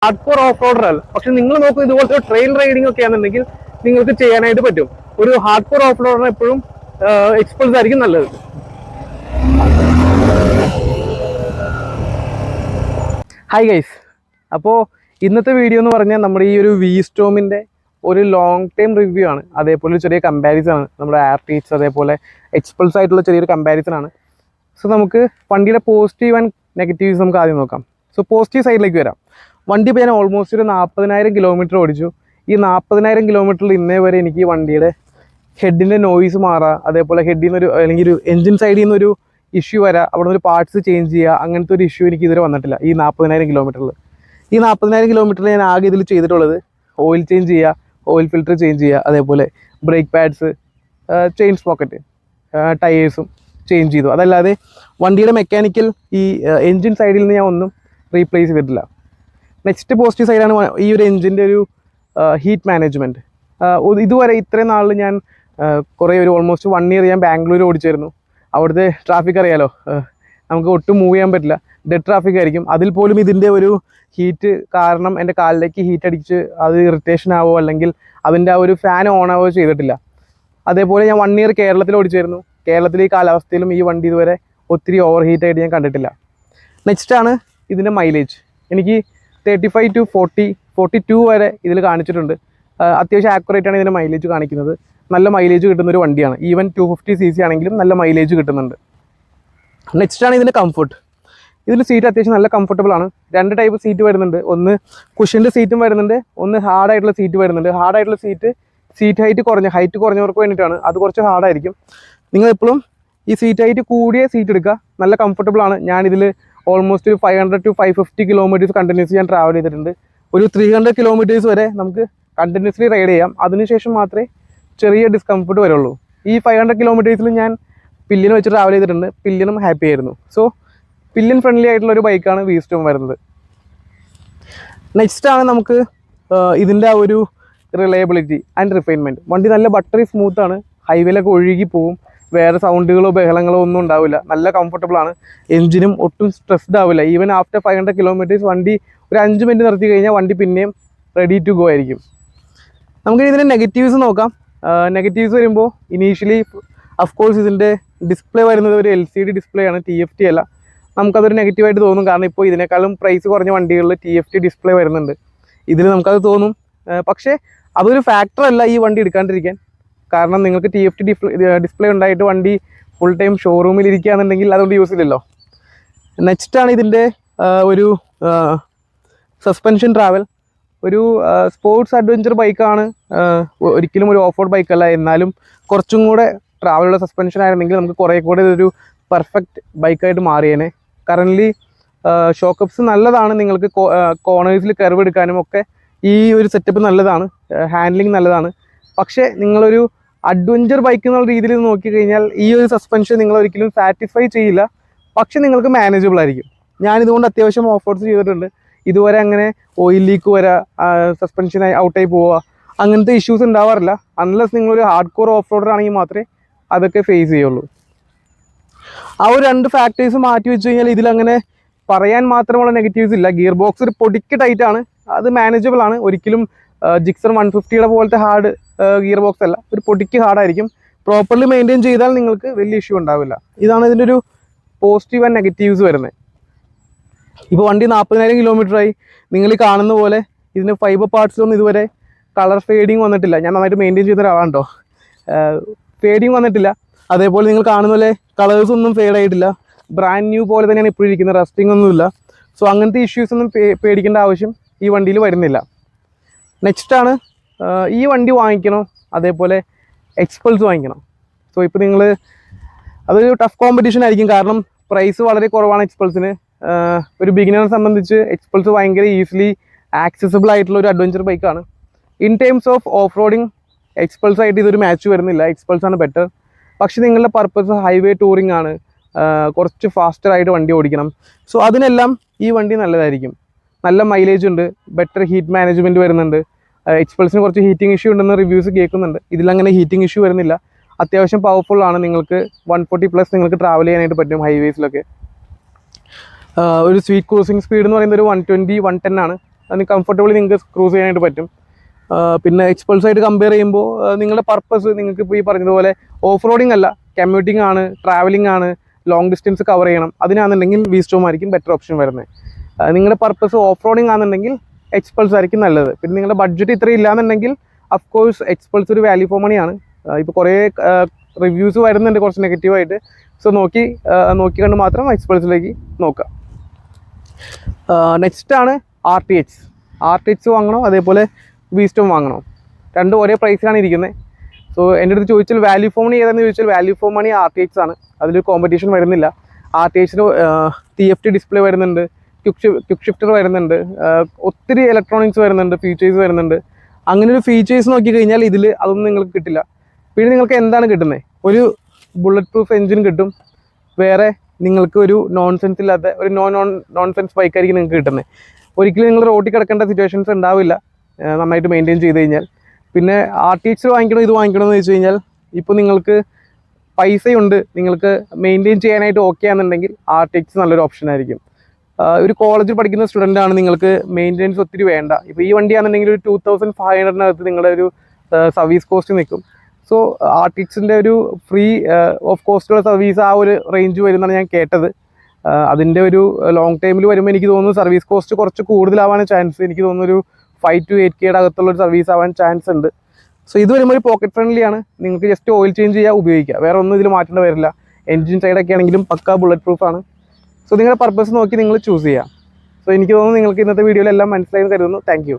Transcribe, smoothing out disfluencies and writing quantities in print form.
Hard core of റോഡർ അല്ല. പക്ഷെ നിങ്ങൾ നോക്കും ഇതുപോലത്തെ ട്രെയിൽ റൈഡിംഗ് ഒക്കെ ആണെന്നുണ്ടെങ്കിൽ നിങ്ങൾക്ക് ചെയ്യാനായിട്ട് പറ്റും. ഒരു ഹാർഡ് കോർ ഓഫ് റോഡറിന് എപ്പോഴും എക്സ്പൾസ് ആയിരിക്കും നല്ലത്. ഹായ് ഗൈസ്, അപ്പോൾ ഇന്നത്തെ വീഡിയോ എന്ന് പറഞ്ഞാൽ നമ്മുടെ ഈ ഒരു വിസ്റ്റോമിൻ്റെ ഒരു ലോങ് ടൈം റിവ്യൂ ആണ്. അതേപോലെ ഒരു ചെറിയ കമ്പാരിസൺ ആണ്. നമ്മുടെ ആർടിഎക്സ് അതേപോലെ എക്സ്പൾസ് ആയിട്ടുള്ള ചെറിയൊരു കമ്പാരിസൺ ആണ്. സോ നമുക്ക് വണ്ടിയുടെ പോസിറ്റീവ് ആൻഡ് നെഗറ്റീവ്സ് നമുക്ക് ആദ്യം നോക്കാം. സോ പോസിറ്റീവ് സൈഡിലേക്ക് വരാം. വണ്ടി ഇപ്പോൾ ഞാൻ ഓൾമോസ്റ്റ് ഒരു 40,000 കിലോമീറ്റർ ഓടിച്ചു. ഈ 40,000 കിലോമീറ്ററിൽ ഇന്നേ വരെ എനിക്ക് ഈ വണ്ടിയുടെ ഹെഡിൻ്റെ നോയ്സ് മാറുക, അതേപോലെ ഹെഡിൽ നിന്നൊരു അല്ലെങ്കിൽ ഒരു എൻജിൻ സൈഡിൽ നിന്നൊരു ഇഷ്യൂ വരാം, അവിടെ നിന്നൊരു പാർട്സ് ചേഞ്ച് ചെയ്യുക, അങ്ങനത്തെ ഒരു ഇഷ്യൂ എനിക്ക് ഇതുവരെ വന്നിട്ടില്ല ഈ 40,000 കിലോമീറ്ററിൽ. ഈ 40,000 കിലോമീറ്ററിൽ ഞാൻ ആകെ ഇതിൽ ചെയ്തിട്ടുള്ളത് ഓയിൽ ചേഞ്ച് ചെയ്യുക, ഓയിൽ ഫിൽറ്റർ ചേഞ്ച് ചെയ്യുക, അതേപോലെ ബ്രേക്ക് പാഡ്സ്, ചെയിൻ സ്പോക്കറ്റ്, ടയേഴ്സും ചേഞ്ച് ചെയ്തു. അതല്ലാതെ വണ്ടിയുടെ മെക്കാനിക്കൽ ഈ എൻജിൻ സൈഡിൽ നിന്ന് ഞാൻ ഒന്നും റീപ്ലേസ് ചെയ്തിട്ടില്ല. നെക്സ്റ്റ് പോസിറ്റീവ് സൈഡാണ് ഈ ഒരു എൻജിൻ്റെ ഒരു ഹീറ്റ് മാനേജ്മെൻറ്റ്. ഇതുവരെ ഇത്രയും നാളിൽ ഞാൻ കുറേ ഒരു ഓൾമോസ്റ്റ് 1 ഇയർ ഞാൻ ബാംഗ്ലൂർ ഓടിച്ചായിരുന്നു. അവിടുത്തെ ട്രാഫിക് അറിയാലോ, നമുക്ക് ഒട്ടും മൂവ് ചെയ്യാൻ പറ്റില്ല, ഡെഡ് ട്രാഫിക് ആയിരിക്കും. അതിൽ പോലും ഇതിൻ്റെ ഒരു ഹീറ്റ് കാരണം എൻ്റെ കാലിലേക്ക് ഹീറ്റ് അടിച്ച് അത് ഇറിറ്റേഷൻ ആവോ അല്ലെങ്കിൽ അതിൻ്റെ ആ ഒരു ഫാൻ ഓൺ ആവുകയോ ചെയ്തിട്ടില്ല. അതേപോലെ ഞാൻ 1 ഇയർ കേരളത്തിൽ ഓടിച്ചായിരുന്നു. കേരളത്തിലെ ഈ കാലാവസ്ഥയിലും ഈ വണ്ടി ഇതുവരെ ഒത്തിരി ഓവർ ഹീറ്റായിട്ട് ഞാൻ കണ്ടിട്ടില്ല. നെക്സ്റ്റാണ് ഇതിൻ്റെ മൈലേജ്. എനിക്ക് 35 to 40, 42 വരെ ഇതിൽ കാണിച്ചിട്ടുണ്ട്. അത്യാവശ്യം ആക്യുറേറ്റ് ആണ് ഇതിൻ്റെ മൈലേജ് കാണിക്കുന്നത്. നല്ല മൈലേജ് കിട്ടുന്നൊരു വണ്ടിയാണ്. ഈവൻ 250cc ആണെങ്കിലും നല്ല മൈലേജ് കിട്ടുന്നുണ്ട്. നെക്സ്റ്റാണ് ഇതിൻ്റെ കംഫർട്ട്. ഇതിൽ സീറ്റ് അത്യാവശ്യം നല്ല കംഫർട്ടബിൾ ആണ്. 2 ടൈപ്പ് സീറ്റ് വരുന്നുണ്ട്. ഒന്ന് കുഷ്യൻ്റെ സീറ്റും വരുന്നുണ്ട്, ഒന്ന് ഹാർഡായിട്ടുള്ള സീറ്റ് വരുന്നുണ്ട്. ഹാർഡായിട്ടുള്ള സീറ്റ് ഹൈറ്റ് കുറഞ്ഞവർക്ക് വേണ്ടിയിട്ടാണ്. അത് കുറച്ച് ഹാർഡായിരിക്കും. നിങ്ങളെപ്പോഴും ഈ സീറ്റ് ഹൈറ്റ് കൂടിയ സീറ്റ് എടുക്കുക, നല്ല കംഫർട്ടബിൾ ആണ്. ഞാനിതിൽ ഓൾമോസ്റ്റ് 500 to 550 കിലോമീറ്റേഴ്സ് കണ്ടിന്യൂസ്ലി ഞാൻ ട്രാവൽ ചെയ്തിട്ടുണ്ട്. ഒരു 300 കിലോമീറ്റേഴ്സ് വരെ നമുക്ക് കണ്ടിന്യൂസ്ലി റൈഡ് ചെയ്യാം. അതിനുശേഷം മാത്രമേ ചെറിയ ഡിസ്കംഫർട്ട് വരുള്ളൂ. ഈ 500 കിലോമീറ്റേഴ്സിൽ ഞാൻ പില്ലിയൻ വെച്ച് ട്രാവൽ ചെയ്തിട്ടുണ്ട്. പില്ലിയനും ഹാപ്പി ആയിരുന്നു. സോ പില്ലിയൻ ഫ്രണ്ട്ലി ആയിട്ടുള്ള ഒരു ബൈക്കാണ് വിസ്റ്റോം വരുന്നത്. നെക്സ്റ്റാണ് നമുക്ക് ഇതിൻ്റെ ആ ഒരു റിലയബിലിറ്റി ആൻഡ് റിഫൈൻമെൻറ്റ്. വണ്ടി നല്ല ബട്ടറി സ്മൂത്താണ്. ഹൈവേയിലൊക്കെ ഒഴുകി പോവും. വേറെ സൗണ്ടുകളോ ബഹളങ്ങളോ ഒന്നും ഉണ്ടാവില്ല. നല്ല കംഫർട്ടബിളാണ്. എൻജിനും ഒട്ടും സ്ട്രെസ്ഡ് ആവില്ല. ഈവൻ ആഫ്റ്റർ 500 കിലോമീറ്റേഴ്സ് വണ്ടി ഒരു 5 മിനിറ്റ് നിർത്തി കഴിഞ്ഞാൽ വണ്ടി പിന്നെയും റെഡി ടു ഗോ ആയിരിക്കും. നമുക്ക് ഇതിൻ്റെ നെഗറ്റീവ്സ് നോക്കാം. നെഗറ്റീവ്സ് വരുമ്പോൾ ഇനീഷ്യലി അഫ്കോഴ്സ് ഇതിൻ്റെ ഡിസ്പ്ലേ വരുന്നത് ഒരു LCD ഡിസ്പ്ലേ ആണ്, TFT അല്ല. നമുക്കതൊരു നെഗറ്റീവായിട്ട് തോന്നും. കാരണം ഇപ്പോൾ ഇതിനേക്കാളും പ്രൈസ് കുറഞ്ഞ വണ്ടികളിൽ TFT ഡിസ്പ്ലേ വരുന്നുണ്ട്. ഇതിൽ നമുക്കത് തോന്നും. പക്ഷേ അതൊരു ഫാക്ടറല്ല ഈ വണ്ടി എടുക്കാണ്ടിരിക്കാൻ. കാരണം നിങ്ങൾക്ക് TFT ഡിസ്പ്ലേ ഉണ്ടായിട്ട് വണ്ടി ഫുൾ ടൈം ഷോറൂമിൽ ഇരിക്കുകയാണെന്നുണ്ടെങ്കിൽ അതുകൊണ്ട് യൂസ് ഇല്ലല്ലോ. നെക്സ്റ്റാണ് ഇതിൻ്റെ ഒരു സസ്പെൻഷൻ ട്രാവൽ. ഒരു സ്പോർട്സ് അഡ്വഞ്ചർ ബൈക്കാണ്, ഒരിക്കലും ഒരു ഓഫ് റോഡ് ബൈക്കല്ല. എന്നാലും കുറച്ചും കൂടെ ട്രാവലുള്ള സസ്പെൻഷൻ ആയിരുന്നെങ്കിൽ നമുക്ക് കുറേ കൂടെ ഇതൊരു പെർഫെക്റ്റ് ബൈക്കായിട്ട് മാറിയേനെ. കറൻ്റ്ലി ഷോക്കപ്സ് നല്ലതാണ്. നിങ്ങൾക്ക് കോർണേഴ്സിൽ കർവ് എടുക്കാനും ഒക്കെ ഈ ഒരു സെറ്റപ്പ് നല്ലതാണ്. ഹാൻഡ്ലിങ് നല്ലതാണ്. പക്ഷേ നിങ്ങളൊരു അഡ്വഞ്ചർ ബൈക്ക് എന്നുള്ള രീതിയിൽ നോക്കിക്കഴിഞ്ഞാൽ ഈ ഒരു സസ്പെൻഷൻ നിങ്ങൾ ഒരിക്കലും സാറ്റിസ്ഫൈ ചെയ്യില്ല. പക്ഷെ നിങ്ങൾക്ക് മാനേജബിൾ ആയിരിക്കും. ഞാനിതുകൊണ്ട് അത്യാവശ്യം ഓഫ് റോഡ്സ് ചെയ്തിട്ടുണ്ട്. ഇതുവരെ അങ്ങനെ ഓയിൽ ലീക്ക് വരാ, സസ്പെൻഷൻ ഔട്ടായി പോവുക, അങ്ങനത്തെ ഇഷ്യൂസ് ഉണ്ടാവാറില്ല. അൺലെസ് നിങ്ങളൊരു ഹാർഡ് കോർ ഓഫ് റോഡർ ആണെങ്കിൽ മാത്രമേ അതൊക്കെ ഫേസ് ചെയ്യുള്ളൂ. ആ ഒരു 2 ഫാക്ടേഴ്സ് മാറ്റി വെച്ച് കഴിഞ്ഞാൽ ഇതിലങ്ങനെ പറയാൻ മാത്രമുള്ള നെഗറ്റീവ്സ് ഇല്ല. ഗിയർ ബോക്സ് ഒരു പൊടിക്ക് ടൈറ്റാണ്, അത് മാനേജബിൾ ആണ്. ഒരിക്കലും ജിക്സർ 150യുടെ പോലത്തെ ഹാർഡ് ഗിയർ ബോക്സ് അല്ല, ഒരു പൊടിക്ക് ഹാർഡായിരിക്കും. പ്രോപ്പർലി മെയിൻറ്റെയിൻ ചെയ്താൽ നിങ്ങൾക്ക് വലിയ ഇഷ്യൂ ഉണ്ടാവില്ല. ഇതാണ് ഇതിൻ്റെ ഒരു പോസിറ്റീവ് ആൻഡ് നെഗറ്റീവ്സ് വരുന്നത്. ഇപ്പോൾ വണ്ടി 40,000 കിലോമീറ്ററായി. നിങ്ങൾ ഈ കാണുന്ന പോലെ ഇതിന് ഫൈബർ പാർട്സിലൊന്നും ഇതുവരെ കളർ ഫേഡിങ് വന്നിട്ടില്ല. ഞാൻ നന്നായിട്ട് മെയിൻറ്റെയിൻ ചെയ്യുന്ന ഒരാളാണ് കേട്ടോ. ഫേഡിങ് വന്നിട്ടില്ല. അതേപോലെ നിങ്ങൾ കാണുന്ന പോലെ കളേഴ്സ് ഒന്നും ഫേഡ് ആയിട്ടില്ല. ബ്രാൻഡ് ന്യൂ പോലെ തന്നെയാണ് ഇപ്പോഴും ഇരിക്കുന്നത്. റസ്റ്റിംഗ് ഒന്നുമില്ല. സോ അങ്ങനത്തെ ഇഷ്യൂസ് ഒന്നും പേടിക്കേണ്ട ആവശ്യം ഈ വണ്ടിയിൽ വരുന്നില്ല. നെക്സ്റ്റാണ് ഈ വണ്ടി വാങ്ങിക്കണം, അതേപോലെ എക്സ്പൾസ് വാങ്ങിക്കണം. സോ ഇപ്പോൾ നിങ്ങൾ അതൊരു ടഫ് കോമ്പറ്റീഷൻ ആയിരിക്കും. കാരണം പ്രൈസ് വളരെ കുറവാണ് എക്സ്പൾസിന്. ഒരു ബിഗിനറെ സംബന്ധിച്ച് എക്സ്പൾസ് ഭയങ്കര ഈസിലി ആക്സസിബിൾ ആയിട്ടുള്ള ഒരു അഡ്വഞ്ചർ ബൈക്കാണ്. In terms of off roading Xpulse ആയിട്ട് ഇതൊരു മാച്ച് വരുന്നില്ല. എക്സ്പൾസ് ആണ് ബെറ്റർ. പക്ഷേ നിങ്ങളുടെ പർപ്പസ് ഹൈവേ ടൂറിംഗ് ആണ്, കുറച്ച് ഫാസ്റ്ററായിട്ട് വണ്ടി ഓടിക്കണം. സോ അതിനെല്ലാം ഈ വണ്ടി നല്ലതായിരിക്കും. നല്ല മൈലേജ് ഉണ്ട്, ബെറ്റർ ഹീറ്റ് മാനേജ്മെൻറ്റ് വരുന്നുണ്ട്. എക്സ്പൾസിന് കുറച്ച് ഹീറ്റിംഗ് ഇഷ്യൂ ഉണ്ടെന്ന് റിവ്യൂസ് കേൾക്കുന്നുണ്ട്. ഇതിലങ്ങനെ ഹീറ്റിംഗ് ഇഷ്യൂ വരുന്നില്ല. അത്യാവശ്യം പവർഫുൾ ആണ്. നിങ്ങൾക്ക് 140+ നിങ്ങൾക്ക് ട്രാവൽ ചെയ്യാനായിട്ട് പറ്റും ഹൈവേസിലൊക്കെ. ഒരു സ്വീറ്റ് ക്രൂസിങ് സ്പീഡ് എന്ന് പറയുന്നത് ഒരു 120-110 ആണ്. അതിന് കംഫർട്ടബിളി നിങ്ങൾക്ക് ക്രൂസ് ചെയ്യാനായിട്ട് പറ്റും. പിന്നെ എക്സ്പൾസ് ആയിട്ട് കമ്പയർ ചെയ്യുമ്പോൾ നിങ്ങളുടെ പർപ്പസ് നിങ്ങൾക്ക് ഇപ്പോൾ ഈ പറഞ്ഞതുപോലെ ഓഫ് റോഡിങ് അല്ല, കമ്മ്യൂട്ടിംഗ് ആണ്, ട്രാവലിംഗ് ആണ്, ലോങ് ഡിസ്റ്റൻസ് കവർ ചെയ്യണം, അതിനാണെന്നുണ്ടെങ്കിൽ വീസ്റ്റോം ആയിരിക്കും ബെറ്റർ ഓപ്ഷൻ വരുന്നത്. നിങ്ങളുടെ പർപ്പസ് ഓഫ് റോഡിങ് ആണെന്നുണ്ടെങ്കിൽ എക്സ്പൾസ് ആയിരിക്കും നല്ലത്. പിന്നെ നിങ്ങളുടെ ബഡ്ജറ്റ് ഇത്രയും ഇല്ലാന്നുണ്ടെങ്കിൽ അഫ്കോഴ്സ് എക്സ്പൾസ് ഒരു വാല്യൂ ഫോർ മണിയാണ്. ഇപ്പോൾ കുറേ റിവ്യൂസ് വരുന്നുണ്ട് കുറച്ച് നെഗറ്റീവായിട്ട്. സോ നോക്കി കണ്ട് മാത്രം എക്സ്പൾസിലേക്ക് നോക്കുക. നെക്സ്റ്റാണ് RTX വാങ്ങണോ അതേപോലെ വീസ്റ്റോം വാങ്ങണോ? രണ്ടും ഒരേ പ്രൈസിലാണ് ഇരിക്കുന്നത്. സോ എൻ്റെ അടുത്ത് ചോദിച്ചാൽ വാല്യൂ ഫോർ മണി ഏതാണെന്ന് ചോദിച്ചാൽ വാല്യൂ ഫോർ മണി RTX ആണ്. അതിലൊരു കോമ്പറ്റീഷൻ വരുന്നില്ല. RTXന് TFT ഡിസ്പ്ലേ വരുന്നുണ്ട്, ക്വിക്ക് ഷിഫ്റ്റർ വരുന്നുണ്ട്, ഒത്തിരി ഇലക്ട്രോണിക്സ് വരുന്നുണ്ട്, ഫീച്ചേഴ്സ് വരുന്നുണ്ട്. അങ്ങനെ ഒരു ഫീച്ചേഴ്സ് നോക്കിക്കഴിഞ്ഞാൽ ഇതിൽ അതൊന്നും നിങ്ങൾക്ക് കിട്ടില്ല. പിന്നെ നിങ്ങൾക്ക് എന്താണ് കിട്ടുന്നത്? ഒരു ബുള്ളറ്റ് പ്രൂഫ് എൻജിൻ കിട്ടും, വേറെ നിങ്ങൾക്ക് ഒരു നോൺസെൻസ് ഇല്ലാത്ത ഒരു നോൺസെൻസ് ബൈക്കായിരിക്കും നിങ്ങൾക്ക് കിട്ടുന്നത്. ഒരിക്കലും നിങ്ങൾ റോഡിൽ കിടക്കേണ്ട സിറ്റുവേഷൻസ് ഉണ്ടാവില്ല നന്നായിട്ട് മെയിൻറ്റെയിൻ ചെയ്ത് കഴിഞ്ഞാൽ. പിന്നെ RTX വാങ്ങിക്കണോ ഇത് വാങ്ങിക്കണോ എന്ന് വെച്ച് കഴിഞ്ഞാൽ ഇപ്പോൾ നിങ്ങൾക്ക് പൈസയുണ്ട്, നിങ്ങൾക്ക് മെയിൻറ്റെയിൻ ചെയ്യാനായിട്ട് ഓക്കെ ആണെന്നുണ്ടെങ്കിൽ RTX നല്ലൊരു ഓപ്ഷൻ ആയിരിക്കും. ഒരു കോളേജിൽ പഠിക്കുന്ന സ്റ്റുഡൻ്റ് ആണ്, നിങ്ങൾക്ക് മെയിൻ്റെനൻസ് ഒത്തിരി വേണ്ട. ഇപ്പോൾ ഈ വണ്ടിയാണെന്നുണ്ടെങ്കിൽ ഒരു 2500 നിങ്ങളുടെ ഒരു സർവീസ് കോസ്റ്റ് നിൽക്കും. സോ RTXൻ്റെ ഒരു ഫ്രീ ഓഫ് കോസ്റ്റുള്ള സർവീസ് ആ ഒരു റേഞ്ച് വരുമെന്നാണ് ഞാൻ കേട്ടത്. അതിൻ്റെ ഒരു ലോങ് ടൈമിൽ വരുമ്പോൾ എനിക്ക് തോന്നുന്നു സർവീസ് കോസ്റ്റ് കുറച്ച് കൂടുതലാവാൻ ചാൻസ്, എനിക്ക് തോന്നുന്നു ഒരു 5 to 8K അകത്തുള്ളൊരു സർവീസ് ആവാൻ ചാൻസ് ഉണ്ട്. സോ ഇത് വരുമ്പോൾ ഒരു പോക്കറ്റ് ഫ്രണ്ട്ലി ആണ്. നിങ്ങൾക്ക് ജസ്റ്റ് ഓയിൽ ചേഞ്ച് ചെയ്യുക, ഉപയോഗിക്കുക, വേറെ ഒന്നും ഇതിൽ മാറ്റേണ്ട വരില്ല. എൻജിൻ സൈഡൊക്കെ ആണെങ്കിലും പക്ക ബുള്ളറ്റ് പ്രൂഫ് ആണ്. സോ നിങ്ങളുടെ പർപ്പസ് നോക്കി നിങ്ങൾ ചൂസ് ചെയ്യുക. സോ എനിക്ക് തോന്നുന്നു നിങ്ങൾക്ക് ഇന്നത്തെ വീഡിയോയിലെല്ലാം മനസ്സിലായെന്ന് കരുതുന്നു. Thank you.